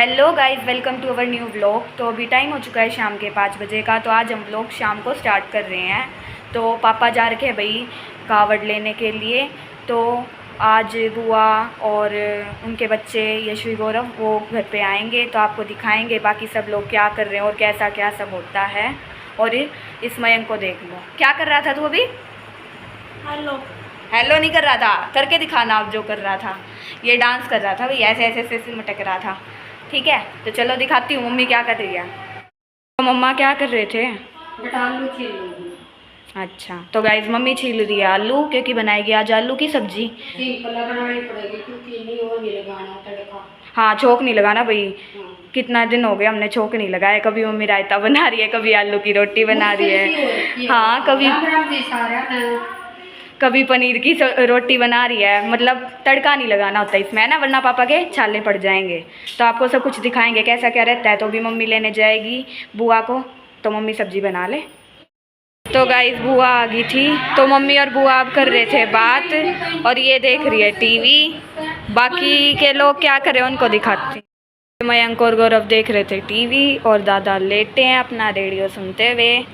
Hello guys, welcome to our new vlog. तो अभी time हो चुका है शाम के 5 बजे का। तो आज हम व्लॉग शाम को स्टार्ट कर रहे हैं। तो पापा जा रखे हैं भाई कावड़ लेने के लिए। तो आज बुआ और उनके बच्चे यशवी गौरव वो घर पे आएंगे, तो आपको दिखाएंगे बाकी सब लोग क्या कर रहे हैं और कैसा क्या सब होता है। और इस मयंक को देख लो, क्या कर रहा था तू अभी? हेलो हेलो नहीं कर रहा था, करके दिखाना आप जो कर रहा था। ये डांस कर रहा था भाई, ऐसे ऐसे ऐसे ऐसे मटक रहा था। ठीक है, तो चलो दिखाती हूँ मम्मी क्या कर रही है। तो मम्मा क्या कर रहे थे? आलू छील लूंगी। अच्छा, तो गाइज मम्मी छील रही है आलू, क्योंकि बनाएगी आज आलू की सब्जी। बनानी पड़ेगी क्योंकि नहीं वो नहीं लगाना तड़का। हाँ, छोंक नहीं लगाना भाई। कितना दिन हो गए हमने छोंक नहीं लगाया। कभी मम्मी रायता बना रही है, कभी आलू की रोटी बना रही है। हाँ, कभी पनीर की रोटी बना रही है। मतलब तड़का नहीं लगाना होता इसमें, है ना, वरना पापा के छाले पड़ जाएंगे। तो आपको सब कुछ दिखाएंगे कैसा क्या रहता है। तो भी मम्मी लेने जाएगी बुआ को, तो मम्मी सब्जी बना ले। तो गाइस बुआ आ गई थी, तो मम्मी और बुआ अब कर रहे थे बात, और ये देख रही है टीवी। बाकी के लोग क्या कर रहे हैं उनको दिखाती। मयंक और गौरव देख रहे थे टीवी, और दादा लेटे हैं अपना रेडियो सुनते हुए।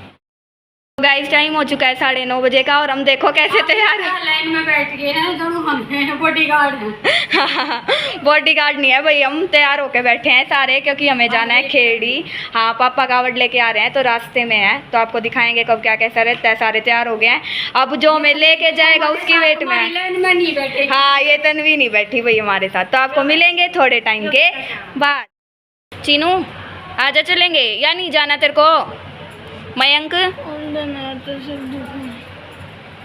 गाइस टाइम हो चुका है 9:30 बजे का, और हम देखो कैसे तैयार लाइन में बैठ गए हैं दोनों। हम बॉडीगार्ड हैं। बॉडीगार्ड नहीं है भाई, हम तैयार होके बैठे हैं सारे, क्योंकि हमें जाना है खेड़ी। हाँ, पापा कावड़ लेके आ रहे हैं, तो रास्ते में है, तो आपको दिखाएंगे कब क्या कैसा रहता है। सारे तैयार हो गए हैं, अब जो हमें लेके जाएगा उसकी वेट में। लाइन में नहीं बैठे। हाँ, ये तन्वी नहीं बैठी भाई हमारे साथ, तो आपको मिलेंगे थोड़े टाइम के बाद। चीनू आजा, चलेंगे या नहीं जाना तेरे को? मयंक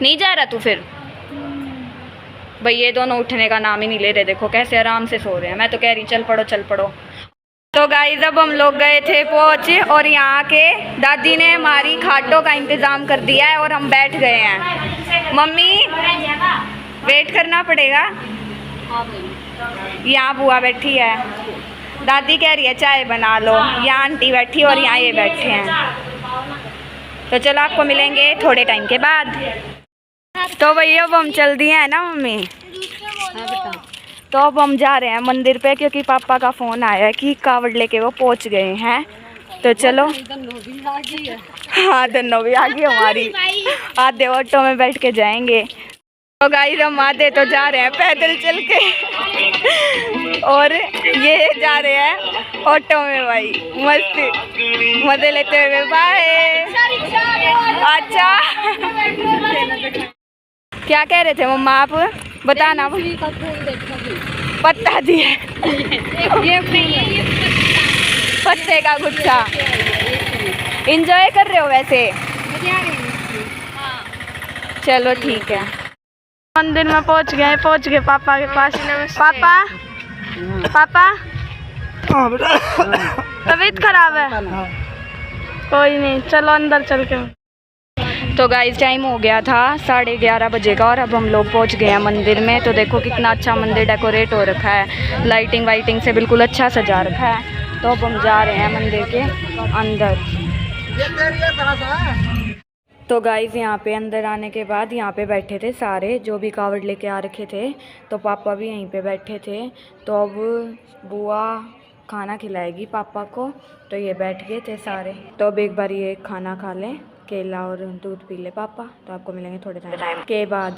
नहीं जा रहा तू फिर? भाई ये दोनों उठने का नाम ही नहीं ले रहे, देखो कैसे आराम से सो रहे हैं। मैं तो कह रही चल पड़ो चल पड़ो। तो गाइस अब हम लोग गए थे पहुँच, और यहाँ के दादी ने हमारी खाटों का इंतज़ाम कर दिया है, और हम बैठ गए हैं। मम्मी वेट करना पड़ेगा। यहाँ बुआ बैठी है, दादी कह रही है चाय बना लो। यहाँ आंटी बैठी और यहाँ ये बैठे हैं। तो चलो आपको मिलेंगे थोड़े टाइम के बाद। तो भैया अब हम चल दिए हैं ना मम्मी। तो अब हम जा रहे हैं मंदिर पे, क्योंकि पापा का फ़ोन आया है कि कावड़ लेके वो पहुंच गए हैं। तो चलो। हाँ, धन्नो भी आ गई हमारी। आधे ऑटो में बैठ के जाएंगे। तो गाइस हम आधे तो जा रहे हैं पैदल चल के, और ये जा रहे हैं ऑटो में भाई, मस्ती मजे लेते हुए। बाय। अच्छा क्या कह रहे थे मम्मा आप? बताना। पत्ता दिए, पत्ते का गुच्छा। इंजॉय कर रहे हो वैसे? चलो ठीक है। मंदिर में पहुंच गए पापा के पास। पापा पापा तबीयत खराब है? कोई नहीं, चलो अंदर चल के। तो गाइस टाइम हो गया था 11:30 बजे का, और अब हम लोग पहुंच गए हैं मंदिर में। तो देखो कितना अच्छा मंदिर डेकोरेट हो रखा है, लाइटिंग वाइटिंग से बिल्कुल अच्छा सजा रखा है। तो अब हम जा रहे हैं मंदिर के अंदर। तो गाइस यहाँ पे अंदर आने के बाद यहाँ पे बैठे थे सारे जो भी कावड़ लेके आ रखे थे, तो पापा भी यहीं पे बैठे थे। तो अब बुआ खाना खिलाएगी पापा को, तो ये बैठ गए थे सारे। तो अब एक बार ये खाना खा लें, केला और दूध पी ले पापा। तो आपको मिलेंगे थोड़े टाइम के बाद।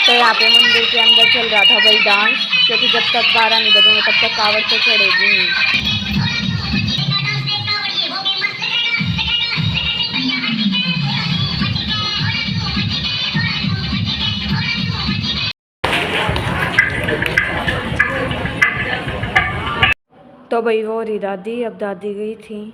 तो यहाँ पे मंदिर के अंदर चल रहा था भाई डांस, क्योंकि जब तक 12 नहीं बजेंगे तब तक कावड़ तो चढ़ेगी नहीं। तो भाई वो रही दादी, अब दादी गई थी।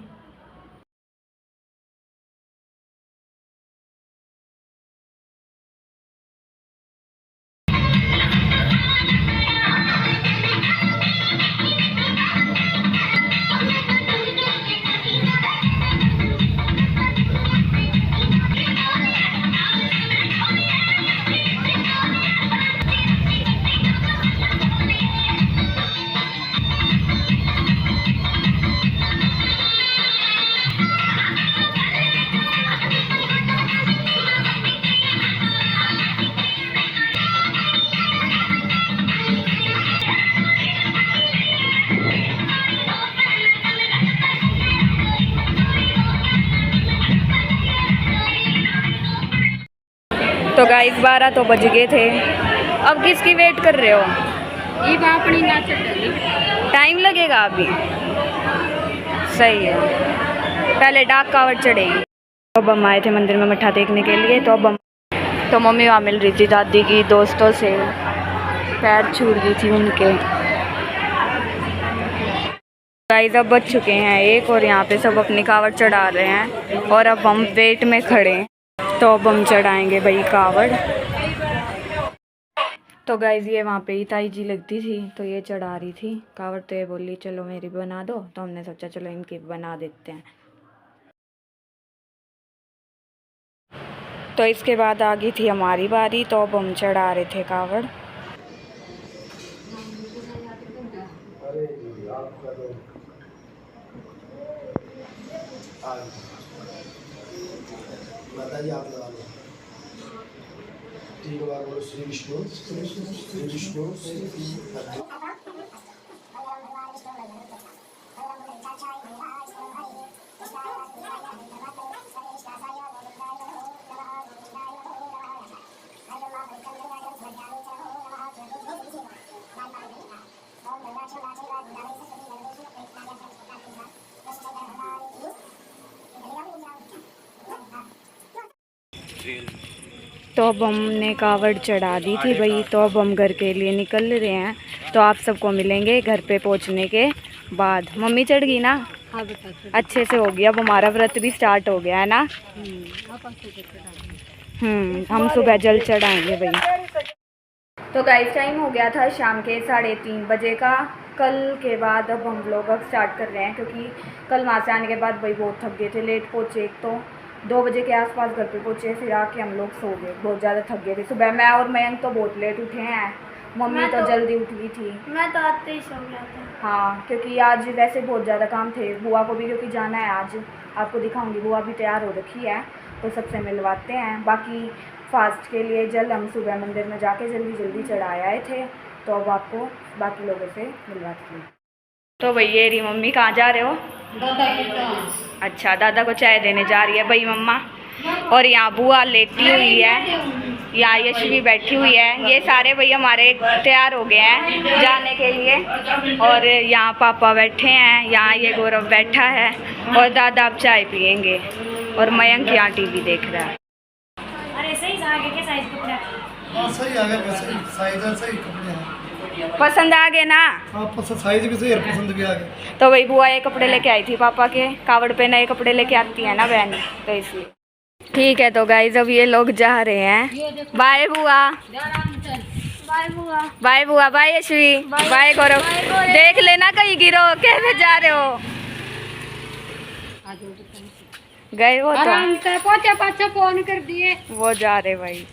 तो गाइस 12 तो बज गए थे। अब किसकी वेट कर रहे हो? ये अपनी नाच चली। टाइम लगेगा अभी। सही है, पहले डाक कावड़ चढ़ेगी। अब हम आए थे मंदिर में मत्था टेकने के लिए। तो अब हम तो मम्मी वहाँ मिल रही थी दादी की दोस्तों से, पैर छूट गई थी उनके। गाइस अब बज चुके हैं 1 और यहाँ पे सब अपनी कावड़ चढ़ा रहे हैं और अब हम वेट में खड़े हैं। तो अब हम चढ़ाएंगे भाई कावड़। तो गाइस ये वहाँ पे ही ताई जी लगती थी, तो ये चढ़ा रही थी कावड़। तो ये बोली चलो मेरी बना दो, तो हमने सोचा चलो इनकी बना देते हैं। तो इसके बाद आ गई थी हमारी बारी। तो अब हम चढ़ा रहे थे कावड़। बताइए आप लगा लो। ठीक है, बोलो श्री विष्णु श्री विष्णु श्री विष्णु श्री तो अब हमने कावड़ चढ़ा दी थी भाई। तो अब हम घर के लिए निकल रहे हैं। तो आप सबको मिलेंगे घर पे पहुंचने के बाद। मम्मी चढ़ गई ना? हाँ बेटा। अच्छे से हो गया। अब हमारा व्रत भी स्टार्ट हो गया है ना। हम सुबह जल चढ़ाएंगे भाई। तो गाइस टाइम हो गया था शाम के 3:30 बजे का। कल के बाद अब हम लोग अब स्टार्ट कर रहे हैं, क्योंकि कल वहाँ से आने के बाद भाई बहुत थक गए थे। लेट पहुँचे, एक तो 2 बजे के आसपास घर पे पहुँचे, फिर आके हम लोग सो गए। बहुत ज़्यादा थक गए थे। सुबह मैं और मयंक तो बहुत लेट उठे हैं। मम्मी तो जल्दी उठ गई थी। मैं तो आते ही सो गया था। हाँ, क्योंकि आज वैसे बहुत ज़्यादा काम थे। बुआ को भी क्योंकि जाना है आज, आपको दिखाऊंगी। बुआ भी तैयार हो रखी है, तो सबसे मिलवाते हैं। बाकी फास्ट के लिए जल हम सुबह मंदिर में जाके जल्दी चढ़ाए आए थे। तो अब आपको बाकी लोगों से मिलवाती हूँ। तो भाई ये रही मम्मी। कहाँ जा रहे हो? अच्छा, दादा को चाय देने जा रही है भाई मम्मा। और यहाँ बुआ लेटी हुई है, यहाँ यशवी बैठी हुई है। ये सारे भाई हमारे तैयार हो गए हैं जाने के लिए। और यहाँ पापा बैठे हैं, यहाँ ये गौरव बैठा है और दादा अब चाय पियेंगे। और मयंक यहाँ टीवी देख रहा है। अरे सही आ गए क्या साइज कपड़ा? हाँ सही आ गया, साइज सही कपड़े हैं। पसंद आ गए ना? हाँ पसंद, साइज भी सही है, पसंद भी आ गया। तो वही बुआ ये कपड़े लेके आई थी पापा के। कावड़ पे नए कपड़े लेके आती है ना बहन, तो इसलिए। ठीक है तो गाइस अब ये लोग जा रहे हैं। बाय बुआ। बाय बुआ। बाय बुआ। बाय यशवी। बाय गौरव। देख लेना कहीं गिरो। कैसे जा रहे हो? गए वो तो पाँच फोन कर दिए। वो जा रहे भाई।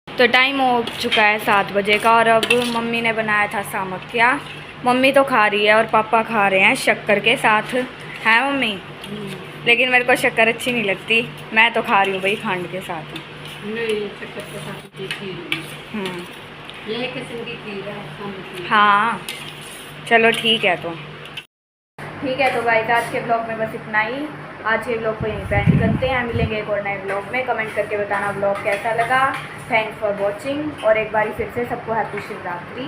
तो टाइम हो चुका है 7 बजे का। और अब मम्मी ने बनाया था सामकिया। मम्मी तो खा रही है और पापा खा रहे हैं शक्कर के साथ। है मम्मी? लेकिन मेरे को शक्कर अच्छी नहीं लगती। मैं तो खा रही हूँ भाई खंड के साथ। नहीं, शक्कर के साथ ये किस्म की खीर है। हाँ चलो ठीक है। तो ठीक है तो गाइस आज के ब्लॉग में बस इतना ही। आज के ब्लॉग को यहीं पे एंड करते हैं। मिलेंगे एक और नए ब्लॉग में। कमेंट करके बताना ब्लॉग कैसा लगा। Thanks for watching. और एक बारी फिर से सबको हैप्पी शिवरात्रि।